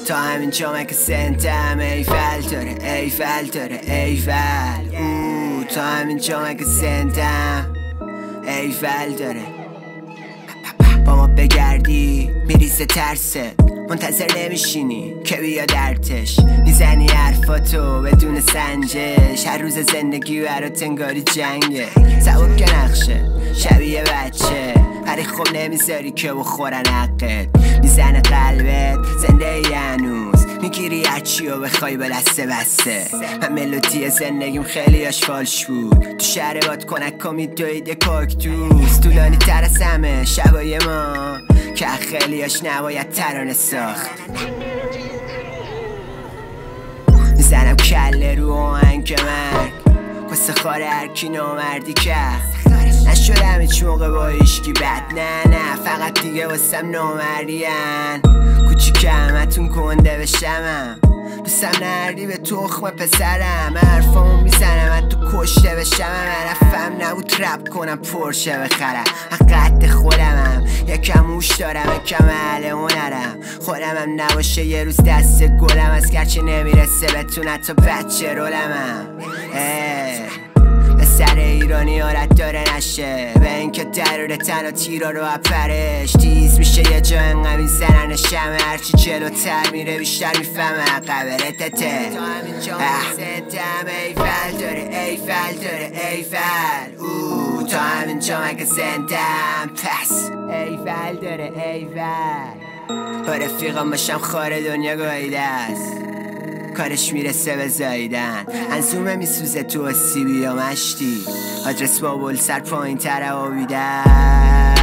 تا همین جامعه که سنتم ایفل داره ایفل داره ایفل تا همین جامعه که سنتم ایفل داره با ما بگردی میریزه ترسه منتظر نمیشینی که بیاد ارتش میزنی حرفاتو بدون سنجش هر روز زندگی برات انگاری جنگه سبک که نقشه شبیه بچه ولی خب نمیذاری که بخورن حقت میزنه قلبت زنده ای هنوز میگیری هرچی و بخوای به دسته بسته من ملودی زندگیم خیلی فالش بود تو شهر باد کنک و میدوید یه کاکتوس طولانی تر از همه شبای ما که خیلیاش نباید ترانه ساخت میزنم کله رو آهنگ مرگ قصه خار هرکی نامردی کرد نشدم هیچ موقع با ایشکی بد نه فقط دیگه واسم نامردین کوچیک همتون کنده بشمم دوستم نردی به تخم پسرم حرفامو میزنم تو کشته بشم رفم نبود رپ کنم پرشه بخرم قد خودمم یکم موش دارم یکم اهل هنرم خودمم نباشه یه روز دست گلم از گرچه نمیرسه بتونه تا بچه رولمم سر ایرانی آرد داره نشه به اینکه درور تن و تیرا رو اپرش تیز میشه یه جا انقدر میزنن شمه هرچی جلوتر میره بیشتر میفهمه قبرتته تا همین جا زندم ایفل داره ایفل داره ایفل تا همین جا مگه زندم پس ایفل داره ایفل با رفیقم باشم خار دنیا گایده است کارش میرسه به زاییدن انزومه میسوزه تو سیبی یا مشتی آدرس با بول سر پایین تر آبیدن